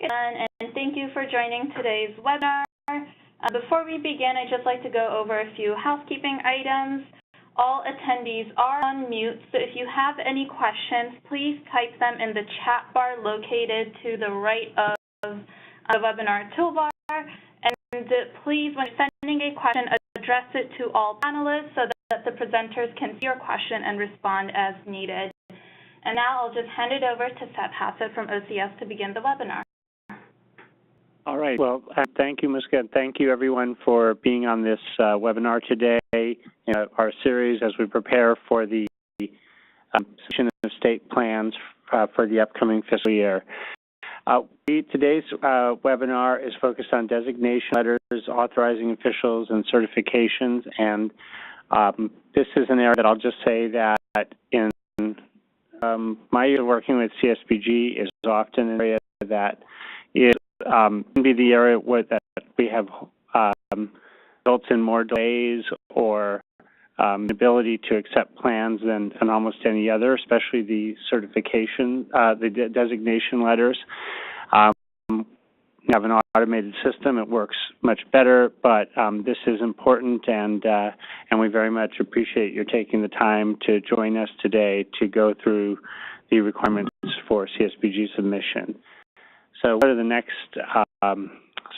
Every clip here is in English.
And thank you for joining today's webinar. Before we begin, I'd just like to go over a few housekeeping items. All attendees are on mute, so if you have any questions, please type them in the chat bar located to the right of the webinar toolbar. And please, when sending a question, address it to all panelists so that the presenters can see your question and respond as needed. And now I'll just hand it over to Seth Hassett from OCS to begin the webinar. All right. Well, thank you, Muska, and thank you, everyone, for being on this webinar today in our series as we prepare for the submission of state plans for the upcoming fiscal year. Today's webinar is focused on designation letters, authorizing officials, and certifications. And this is an area that I'll just say that in my year working with CSBG is often an area that is can be the area where that we have results in more delays or ability to accept plans than almost any other, especially the certification, the designation letters. We have an automated system; it works much better. But this is important, and we very much appreciate your taking the time to join us today to go through the requirements for CSBG submission. So go to the next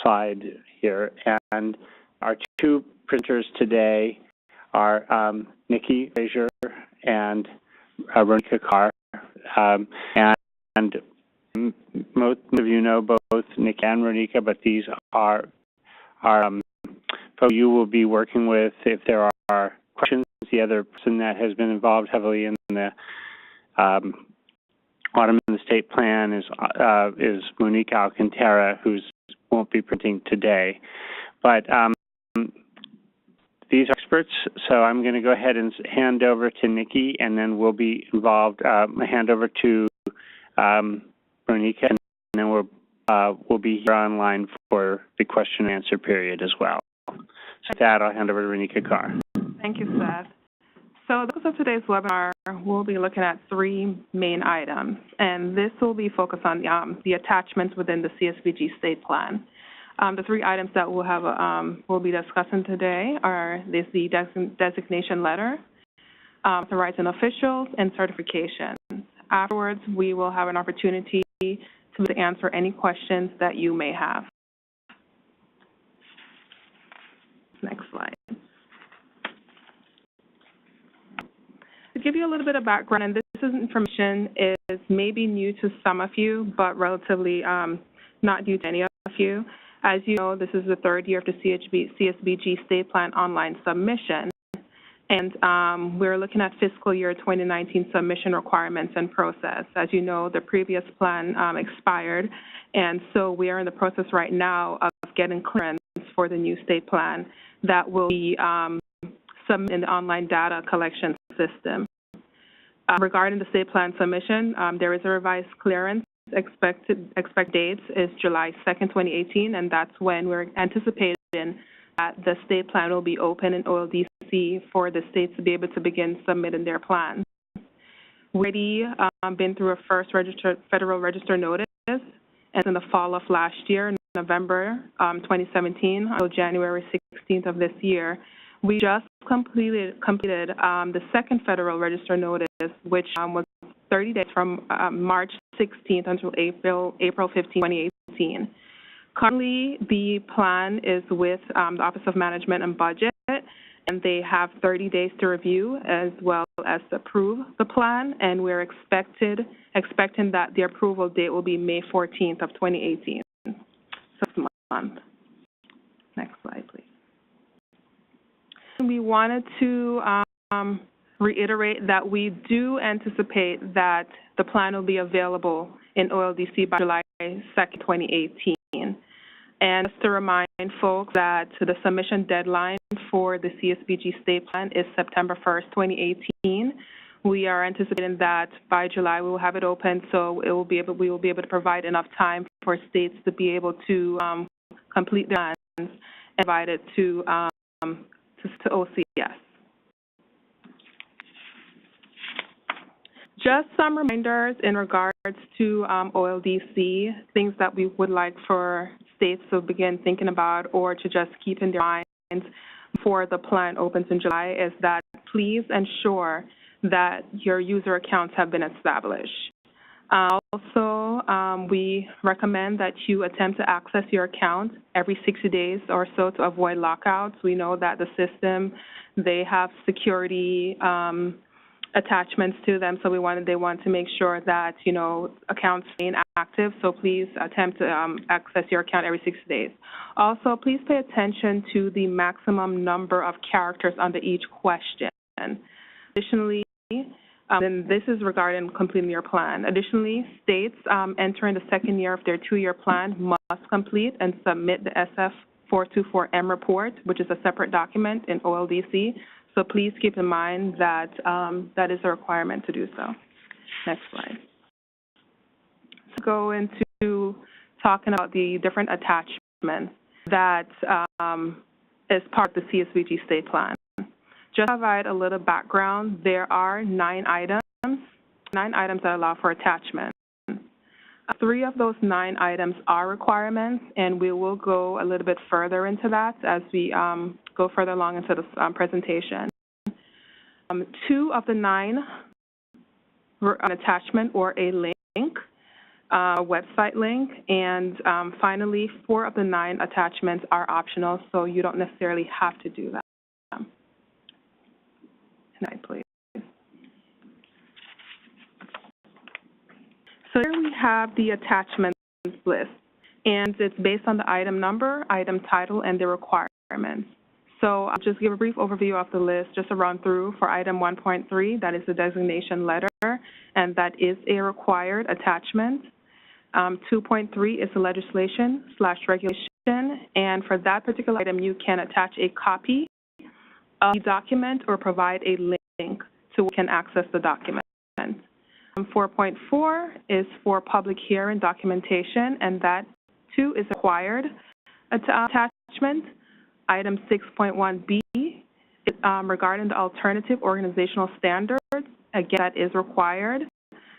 slide here, and our two presenters today are Nikki Frazier and Ronika Carr, and most of you know both Nikki and Ronika, but these are folks you will be working with if there are questions. The other person that has been involved heavily in the Autumn in the State Plan is Monique Alcantara, who won't be presenting today. But these are experts, so I'm going to go ahead and hand over to Nikki, and then we'll be involved. Hand over to Monica, and then we'll be here online for the question and answer period as well. So with that, I'll hand over to Ronika Carr. Thank you, Seth. So the focus of today's webinar, we'll be looking at three main items, and this will be focused on the attachments within the CSBG state plan. The three items that we'll be discussing today are the designation letter, authorizing officials, and certifications. Afterwards, we will have an opportunity to answer any questions that you may have. Next slide. To give you a little bit of background, and this information is maybe new to some of you, but relatively not new to any of you. As you know, this is the third year of the CSBG State Plan online submission, and we're looking at fiscal year 2019 submission requirements and process. As you know, the previous plan expired, and so we are in the process right now of getting clearance for the new state plan that will be submitted in the online data collection system. Regarding the state plan submission, there is a revised clearance. Expected dates is July 2nd, 2018, and that's when we're anticipating that the state plan will be open in OLDC for the states to be able to begin submitting their plans. We've already been through a first Federal Register notice, and in the fall of last year, November 2017, until January 16th of this year, we just completed the second Federal Register notice, which was 30 days from March 16th until April 15, 2018. Currently, the plan is with the Office of Management and Budget, and they have 30 days to review as well as approve the plan, and we're expecting that the approval date will be May 14th of 2018. 6 months. Next slide, please. We wanted to reiterate that we do anticipate that the plan will be available in OLDC by July 2nd, 2018. And just to remind folks that the submission deadline for the CSBG state plan is September 1st, 2018. We are anticipating that by July we will have it open, so we will be able to provide enough time for states to be able to complete their plans and provide it to OCS. Just some reminders in regards to OLDC, things that we would like for states to begin thinking about or to just keep in their minds before the plan opens in July is that please ensure that your user accounts have been established. Also, we recommend that you attempt to access your account every 60 days or so to avoid lockouts. We know that the system, they have security attachments to them, so they want to make sure that, you know, accounts remain active, so please attempt to access your account every 60 days. Also, please pay attention to the maximum number of characters under each question. Additionally, and this is regarding completing your plan. Additionally, states entering the second year of their 2-year plan must complete and submit the SF424M report, which is a separate document in OLDC. So please keep in mind that that is a requirement to do so. Next slide. Let's go into talking about the different attachments that is part of the CSVG state plan. Just to provide a little background, there are 9 items that allow for attachment. 3 of those 9 items are requirements, and we will go a little bit further into that as we go further along into this presentation. 2 of the 9 were an attachment or a link, a website link, and finally, 4 of the 9 attachments are optional, so you don't necessarily have to do that. Next, please. So here we have the attachments list, and it's based on the item number, item title, and the requirements. So I'll just give a brief overview of the list, just a run through for item 1.3, that is the designation letter, and that is a required attachment. 2.3 is the legislation/regulation, and for that particular item, you can attach a copy of the document or provide a link to where you can access the document. 4.4 is for public hearing documentation, and that too is required attachment. Item 6.1b is regarding the alternative organizational standards. Again, that is required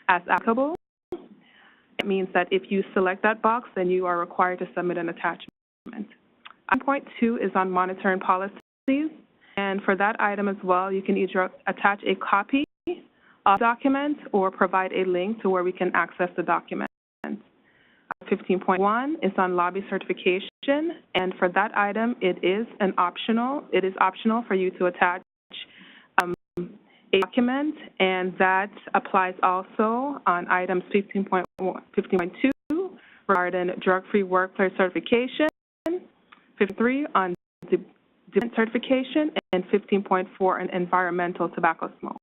as applicable. It means that if you select that box, then you are required to submit an attachment. 1.2 is on monitoring policies. And for that item as well, you can either attach a copy of the document or provide a link to where we can access the document. 15.1 is on lobby certification, and for that item, it is optional for you to attach a document, and that applies also on items 15.2 regarding drug-free workplace certification, 53 on certification, and 15.4 on environmental tobacco smoke.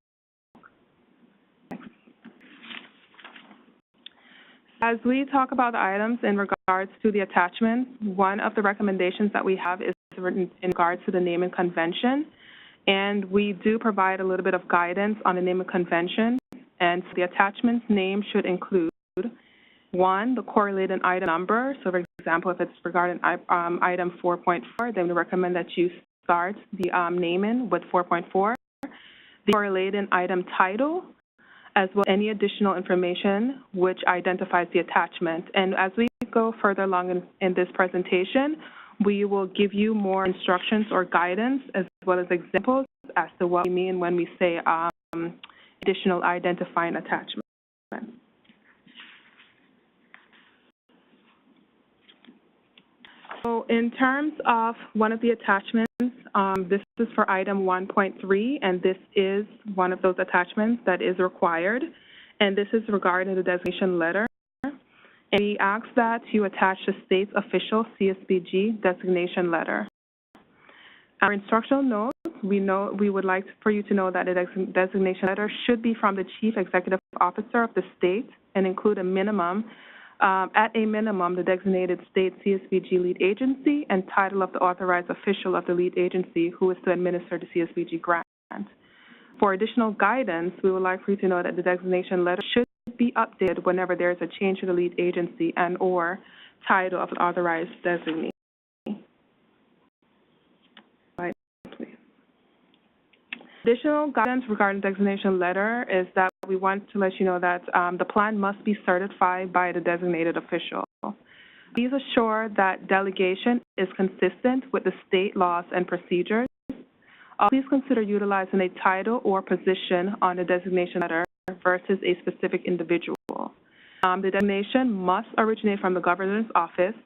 As we talk about the items in regards to the attachments, one of the recommendations that we have is in regards to the naming convention, and we do provide a little bit of guidance on the naming convention, and so the attachment's name should include 1, the correlated item number. So, for example, if it's regarding item 4.4, then we recommend that you start the naming with 4.4. The correlated item title, as well as any additional information which identifies the attachment. And as we go further along in this presentation, we will give you more instructions or guidance as well as examples as to what we mean when we say additional identifying attachment. So in terms of one of the attachments, this is for item 1.3, and this is one of those attachments that is required, and this is regarding the designation letter. And we ask that you attach the state's official CSVG designation letter. Our instructional notes, we would like for you to know that a designation letter should be from the Chief Executive Officer of the state and include a minimum at a minimum, the designated state CSVG lead agency and title of the authorized official of the lead agency who is to administer the CSVG grant. For additional guidance, we would like for you to know that the designation letter should be updated whenever there is a change to the lead agency and or title of the authorized designee. Additional guidance regarding designation letter is that we want to let you know that the plan must be certified by the designated official. Please assure that delegation is consistent with the state laws and procedures. Please consider utilizing a title or position on the designation letter versus a specific individual. The designation must originate from the governor's office,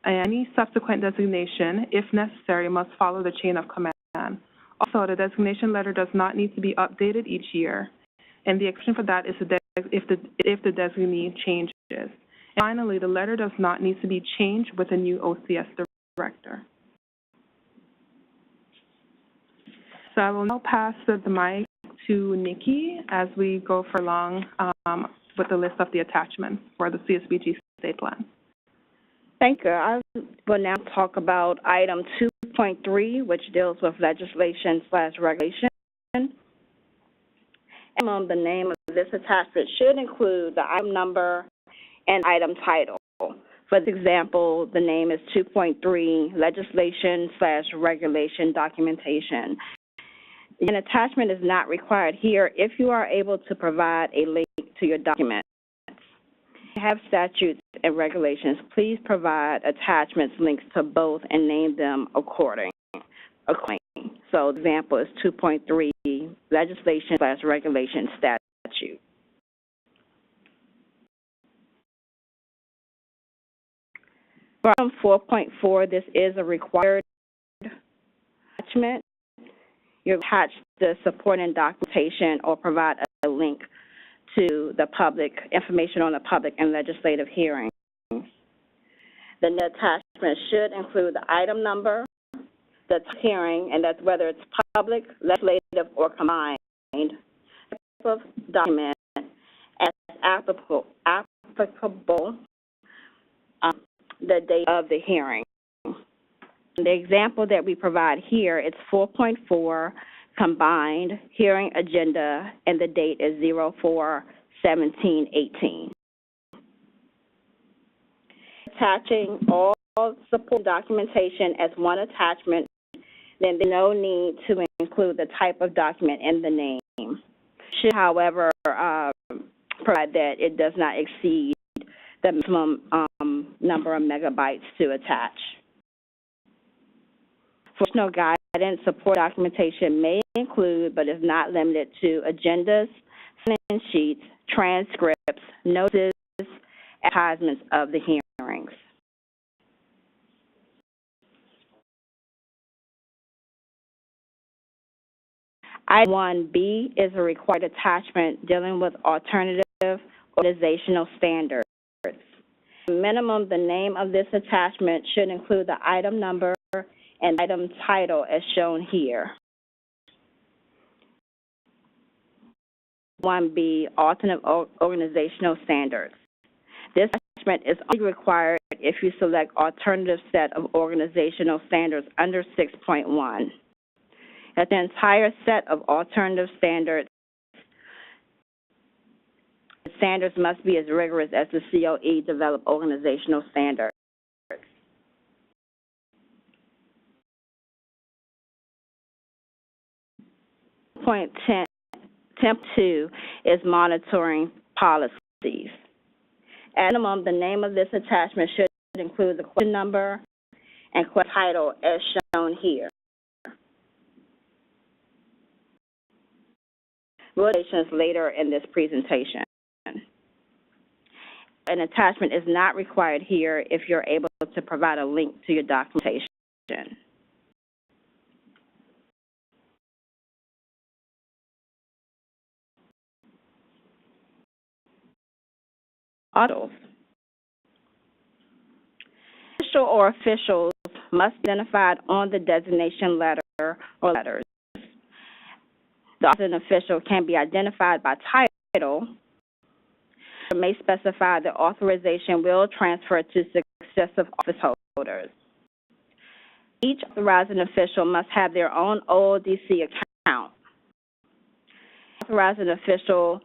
and any subsequent designation, if necessary, must follow the chain of command. Also, the designation letter does not need to be updated each year, and the exception for that is if the designee changes. And finally, the letter does not need to be changed with a new OCS director. So I will now pass the mic to Nikki as we go for long with the list of the attachments for the CSBG state plan. Thank you. I will now talk about item 2.3, which deals with legislation/regulation. And the name of this attachment should include the item number and item title. For example, the name is 2.3, legislation/regulation documentation. An attachment is not required here if you are able to provide a link to your document. Have statutes and regulations, please provide attachments links to both and name them accordingly. So the example is 2.3, legislation/regulation statute. For item 4.4, this is a required attachment. You attach the supporting documentation or provide a link to the public, information on the public and legislative hearings. The attachment should include the item number, the hearing, and that's whether it's public, legislative, or combined, type of document as applicable, the date of the hearing. The example that we provide here, it's 4.4, combined hearing agenda, and the date is 04/17/18. Attaching all support documentation as one attachment, then there's no need to include the type of document in the name. Should, however, provide that it does not exceed the maximum number of megabytes to attach. For additional guidance, support documentation may include, but is not limited to, agendas, sign-in sheets, transcripts, notices, advertisements of the hearings. Item 1B is a required attachment dealing with alternative organizational standards. Minimum, the name of this attachment should include the item number and item title as shown here. 1B, alternate organizational standards. This attachment is only required if you select alternative set of organizational standards under 6.1. That the entire set of alternative standards must be as rigorous as the COE developed organizational standards. Point 10.2 is monitoring policies. At minimum, the name of this attachment should include the question number and question title as shown here. Relations later in this presentation. An attachment is not required here if you're able to provide a link to your documentation. Officials. Official or officials must be identified on the designation letter or letters. The authorizing official can be identified by title, or may specify the authorization will transfer to successive office holders. Each authorizing official must have their own OLDC account. The authorizing official,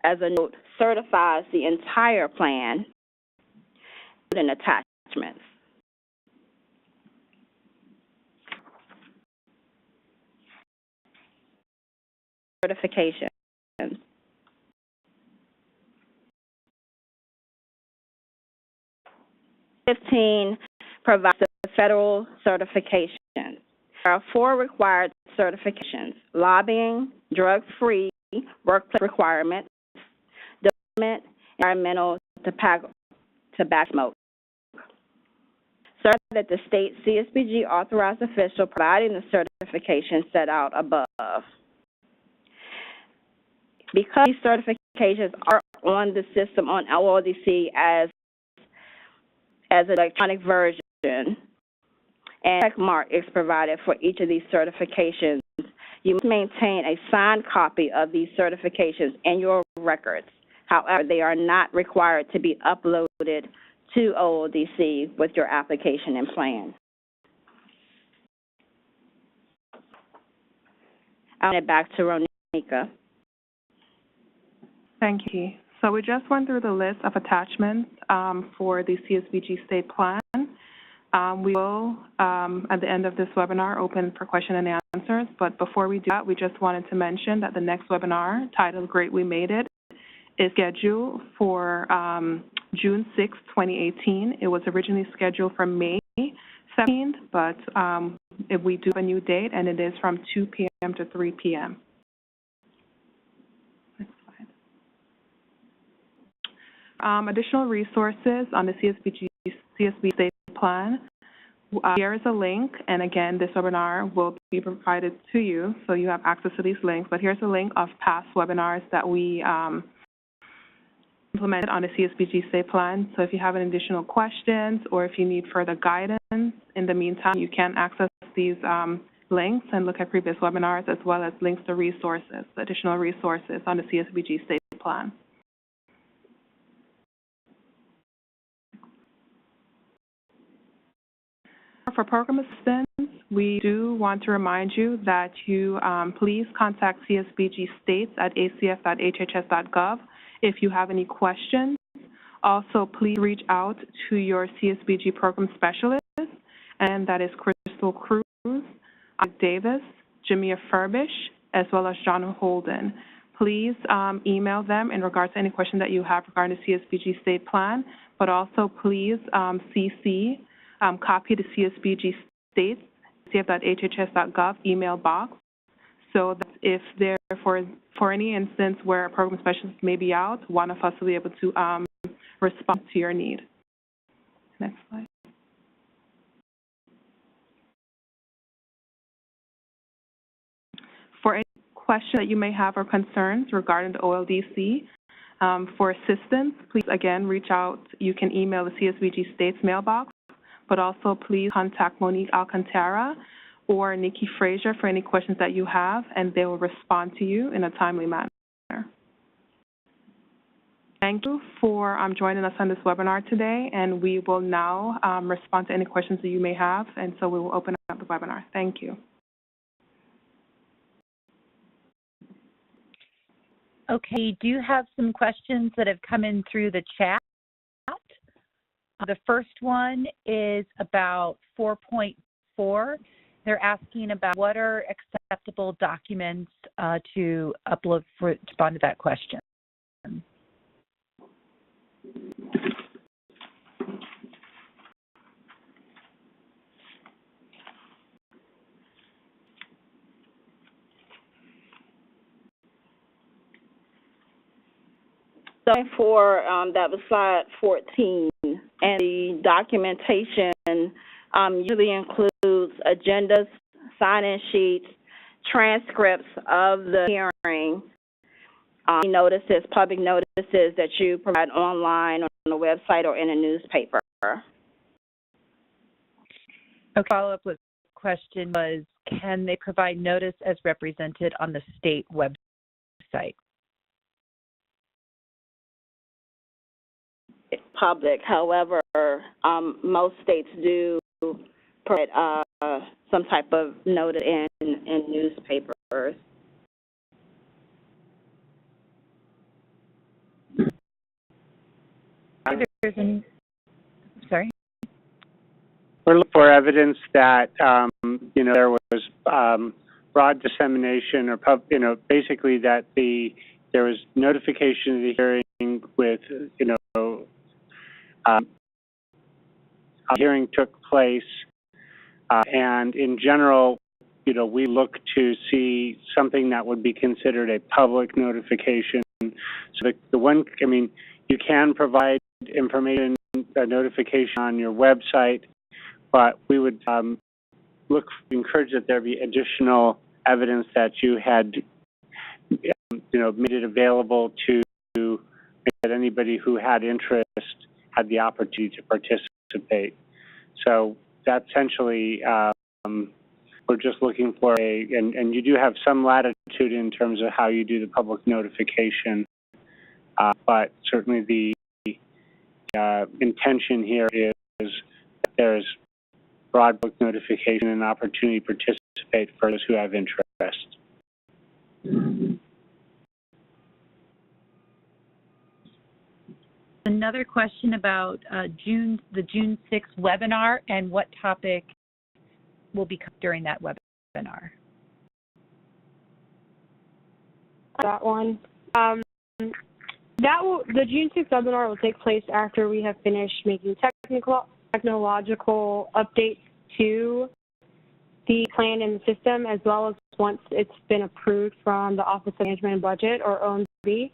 as a note, certifies the entire plan and attachments. certifications. 15 provides the federal certifications. There are 4 required certifications: lobbying, drug-free, workplace requirements, development, environmental, tobacco smoke. Certify that the state CSBG authorized official providing the certification set out above. Because these certifications are on the system on OLDC as an electronic version, and check mark is provided for each of these certifications, you must maintain a signed copy of these certifications in your records. However, they are not required to be uploaded to OLDC with your application and plan. I'll hand it back to Ronika. Thank you. So we just went through the list of attachments for the CSBG state plan. We will, at the end of this webinar, open for question and answers. But before we do that, we just wanted to mention that the next webinar, titled Great We Made It, is scheduled for June 6, 2018. It was originally scheduled for May 17th, but if we do have a new date, and it is from 2 p.m. to 3 p.m. Next slide. Additional resources on the CSB state plan. Here is a link, and again, this webinar will be provided to you, so you have access to these links. But here's a link of past webinars that we implemented on the CSBG state plan. So if you have any additional questions or if you need further guidance, in the meantime, you can access these links and look at previous webinars, as well as links to resources, additional resources on the CSBG state plan. For program assistance, we do want to remind you that you please contact CSBG states at acf.hhs.gov if you have any questions. Also, please reach out to your CSBG program specialist, and that is Crystal Cruz, Davis, Jamia Furbish, as well as John Holden. Please email them in regards to any question that you have regarding the CSBG state plan, but also please copy the CSBG states, cf.hhs.gov email box, so that if there, for any instance where a program specialist may be out, one of us will be able to respond to your need. Next slide. For any question that you may have or concerns regarding the OLDC, for assistance, please again reach out. You can email the CSBG states mailbox, but also please contact Monique Alcantara or Nikki Frazier for any questions that you have, and they will respond to you in a timely manner. Thank you for joining us on this webinar today, and we will now respond to any questions that you may have, and so we will open up the webinar. Thank you. Okay, we do have some questions that have come in through the chat. The first one is about 4.4. They're asking about what are acceptable documents to upload to respond to that question. So for that was slide 14, and the documentation usually includes agendas, sign-in sheets, transcripts of the hearing, notices, public notices that you provide online on the website or in a newspaper. A follow-up question was, can they provide notice as represented on the state website? Public, however, most states do put some type of notice in newspapers. Sorry? We're looking for evidence that, there was broad dissemination, or basically that there was notification of the hearing with, a hearing took place, and in general, we look to see something that would be considered a public notification. So you can provide information, a notification on your website, but we would encourage that there be additional evidence that you had, made it available to that anybody who had interest had the opportunity to participate. So that's essentially, we're just looking for and you do have some latitude in terms of how you do the public notification, but certainly the intention here is that there's broad public notification and opportunity to participate for those who have interest. Another question about the June 6th webinar and what topic will be covered during that webinar. That one. The June 6th webinar will take place after we have finished making technological updates to the plan and the system, as well as once it's been approved from the Office of Management and Budget, or OMB.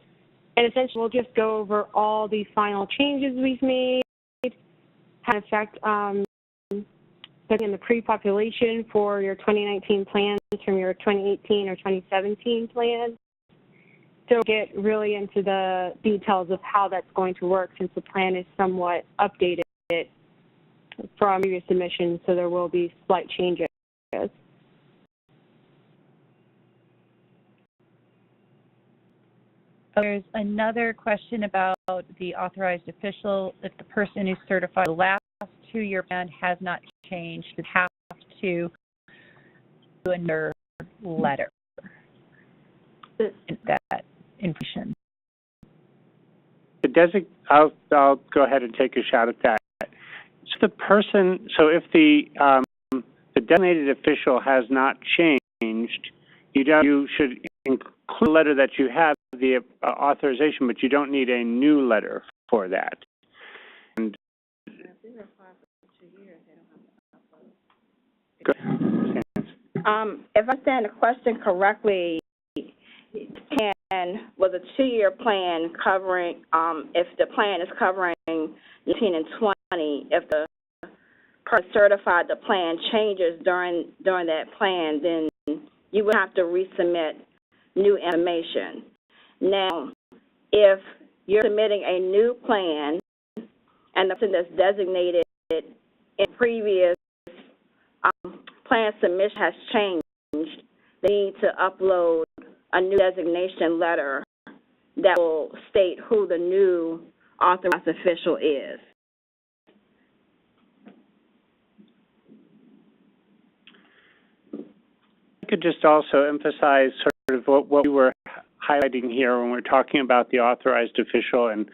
And essentially, we'll just go over all the final changes we've made, how to affect in the pre-population for your 2019 plans from your 2018 or 2017 plans. So get really into the details of how that's going to work, since the plan is somewhat updated from previous submissions, so there will be slight changes. There's another question about the authorized official. If the person who's certified the last 2-year plan has not changed, would have to do another letter. That information. I'll go ahead and take a shot at that. So if the designated official has not changed, you should include a letter that you have the authorization, but you don't need a new letter for that. And if I understand the question correctly, plan was a 2-year plan covering, if the plan is covering 19 and 20, if the person certified the plan changes during that plan, then you would have to resubmit new information. Now, if you're submitting a new plan and the person that's designated in previous plan submission has changed, they need to upload a new designation letter that will state who the new authorized official is. I could just also emphasize sort of what we were highlighting here when we're talking about the authorized official, and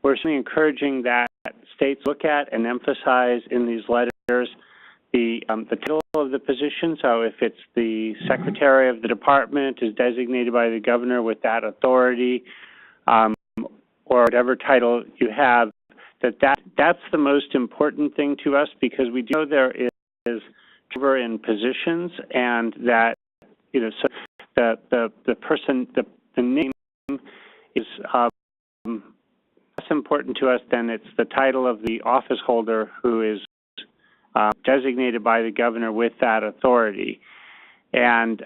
we're certainly encouraging that states look at and emphasize in these letters the title of the position. So if it's the secretary of the department is designated by the governor with that authority, or whatever title you have, that's the most important thing to us, because we know there is cover in positions, and that so the person, the name is less important to us than it's the title of the office holder who is designated by the governor with that authority. And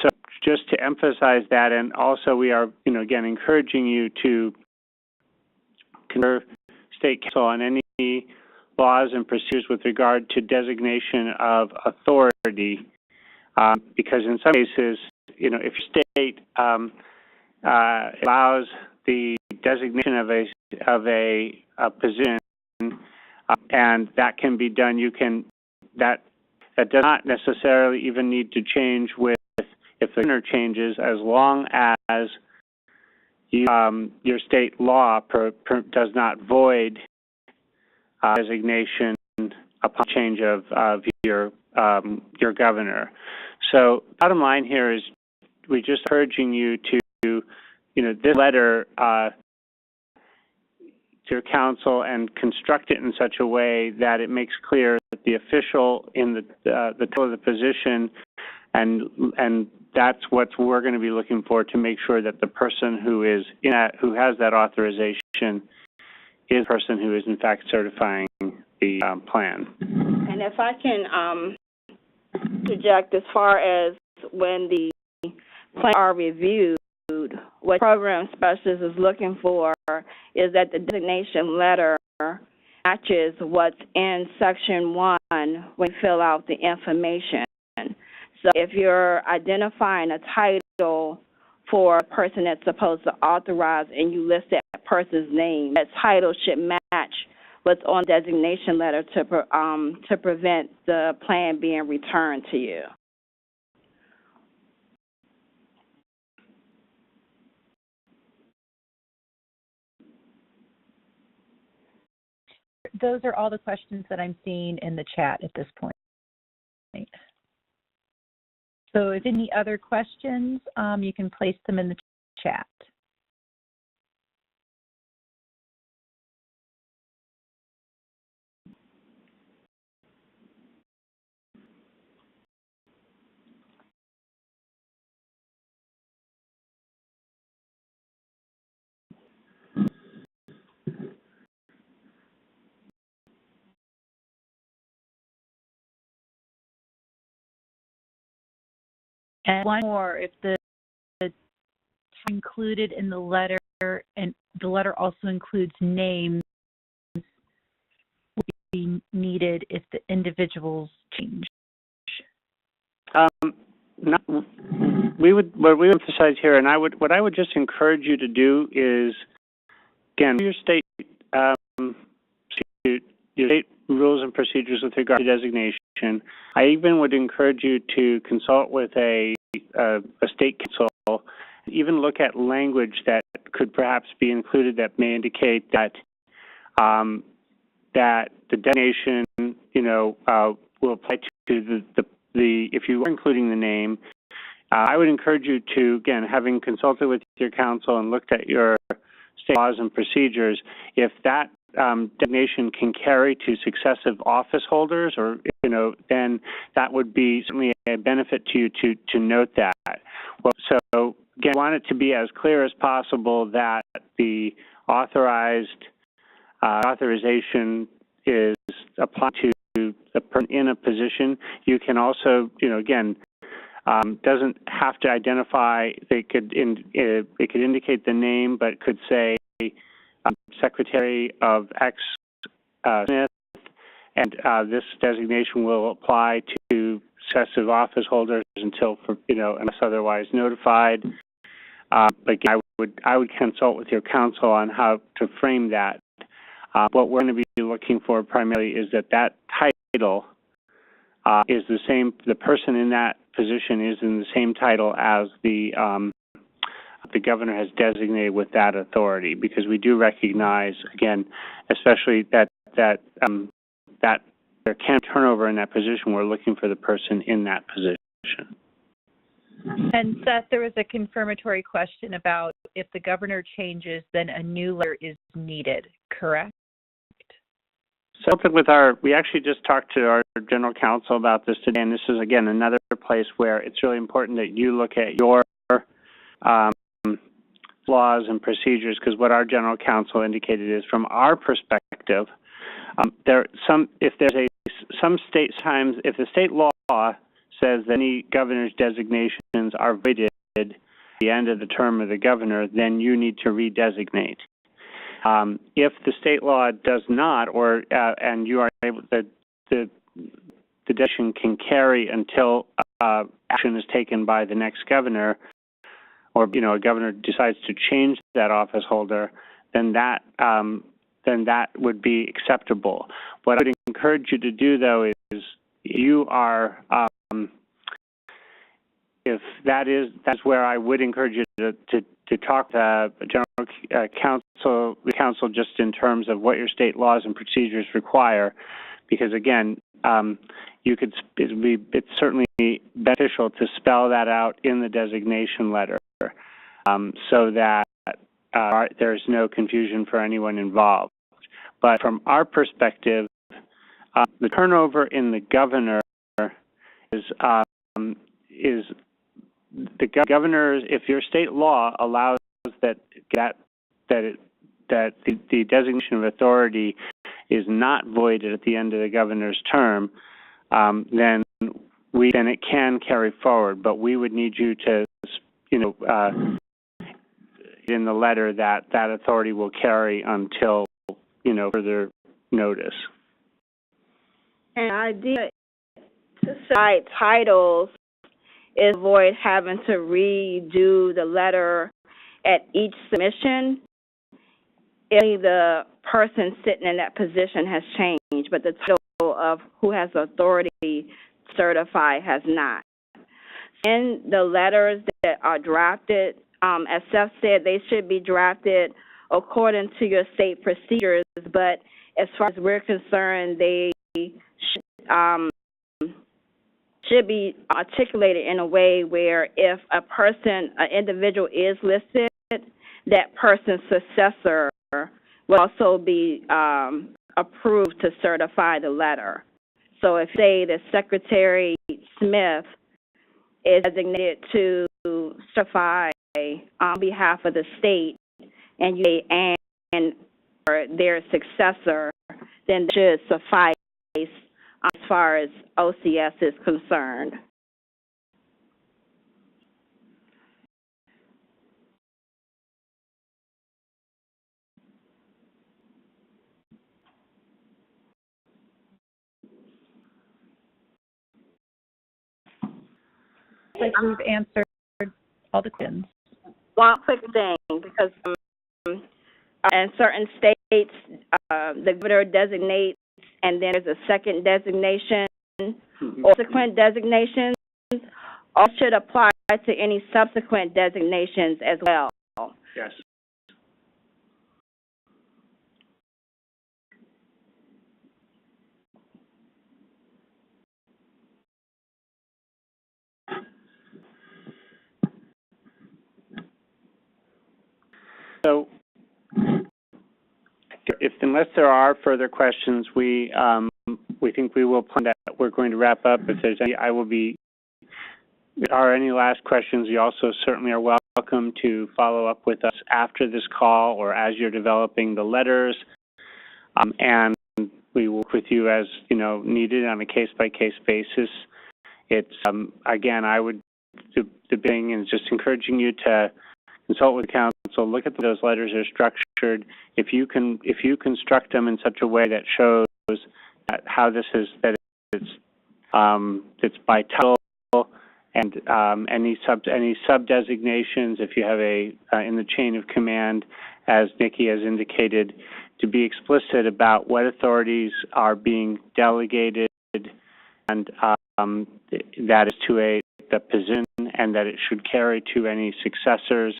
so just to emphasize that, and also we are, again, encouraging you to consider state council on any laws and procedures with regard to designation of authority, because in some cases, if your state allows the designation of a position, and that can be done, that does not necessarily even need to change with if the governor changes, as long as your state law does not void designation upon change of your governor. So bottom line here is we're just urging you to, this letter to your council and construct it in such a way that it makes clear that the official in the title of the position, and that's what we're going to be looking for to make sure that the person who is who has that authorization is the person who is in fact certifying the plan. And if I can project, as far as when the plans are reviewed, what program specialist is looking for is that the designation letter matches what's in Section 1 when you fill out the information. So if you're identifying a title for a person that's supposed to authorize and you list that person's name, that title should match what's on the designation letter to prevent the plan being returned to you. Those are all the questions that I'm seeing in the chat at this point. So if any other questions, you can place them in the chat. And one more, if the included in the letter, and the letter also includes names, would be needed if the individuals change. We would emphasize here, and what I would just encourage you to do is, again, your state rules and procedures with regard to designation. I even would encourage you to consult with a state council, even look at language that could perhaps be included that may indicate that that the designation, will apply to the if you are including the name. I would encourage you to, again, having consulted with your council and looked at your state laws and procedures, if that designation can carry to successive office holders, or then that would be certainly a benefit to you to note that. Well, so again, I want it to be as clear as possible that the authorization is applied to the person in a position. You can also, again, doesn't have to identify. It could indicate the name, but could say Secretary of X Smith, and this designation will apply to successive office holders until, unless otherwise notified. Again, I would consult with your council on how to frame that. What we're going to be looking for primarily is that title is the same. The person in that position is in the same title as the governor has designated with that authority, because we do recognize, again, especially that there can turnover in that position. We're looking for the person in that position. And Seth, there was a confirmatory question about if the governor changes, then a new letter is needed, correct? So we actually just talked to our general counsel about this today, and this is, again, another place where it's really important that you look at your laws and procedures, because what our general counsel indicated is, from our perspective, if the state law says that any governor's designations are voided at the end of the term of the governor, then you need to redesignate. If the state law does not, and you are able, the designation can carry until action is taken by the next governor, or a governor decides to change that office holder, then that would be acceptable. What I would encourage you to do, though, is you are if that's where I would encourage you to talk to general counsel just in terms of what your state laws and procedures require, because again, it's certainly beneficial to spell that out in the designation letter, so that there's no confusion for anyone involved. But from our perspective, the turnover in the governor is the governor's. If your state law allows that the designation of authority is not voided at the end of the governor's term, then it can carry forward. But we would need you to, in the letter that authority will carry until further notice. An idea to cite titles is avoid having to redo the letter at each submission. If the person sitting in that position has changed, but the title of who has authority to certify has not. In the letters that are drafted, as Seth said, they should be drafted according to your state procedures, but as far as we're concerned, they should be articulated in a way where if an individual is listed, that person's successor will also be approved to certify the letter. So if, say, the Secretary Smith is designated to certify on behalf of the state, and you say and their successor, then it should suffice as far as OCS is concerned. Like we've answered all the questions. One quick thing, because in certain states, the governor designates, and then there's a second designation or subsequent designations. All should apply to any subsequent designations as well. Yes. So, unless there are further questions, we think we will plan that we're going to wrap up. If there's any, if there are any last questions, you also certainly are welcome to follow up with us after this call or as you're developing the letters, and we work with you as needed on a case-by-case basis. It's again, I would the big thing is just encouraging you to consult with counsel, look at those letters are structured. If you construct them in such a way that shows that how this is, that it's by title and any sub designations, if you have in the chain of command, as Nikki has indicated, to be explicit about what authorities are being delegated, and that is to the position, and that it should carry to any successors.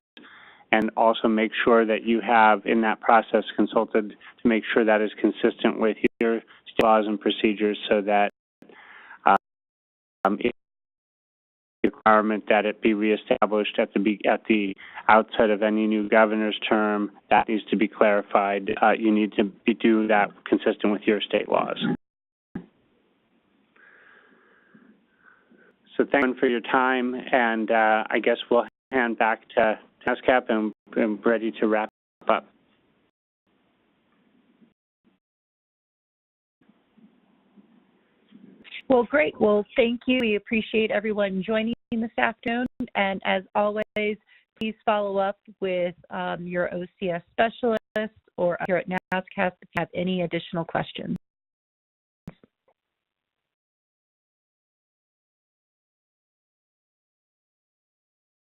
And also make sure that you have, in that process, consulted to make sure that is consistent with your laws and procedures, so that the requirement that it be reestablished at the outset of any new governor's term, that needs to be clarified. You need to do that consistent with your state laws. So thank you for your time, and I guess we'll hand back to ASCAP, and I'm ready to wrap up. Well, great. Well, thank you. We appreciate everyone joining this afternoon. And as always, please follow up with your OCS specialist or here at NASCAP if you have any additional questions.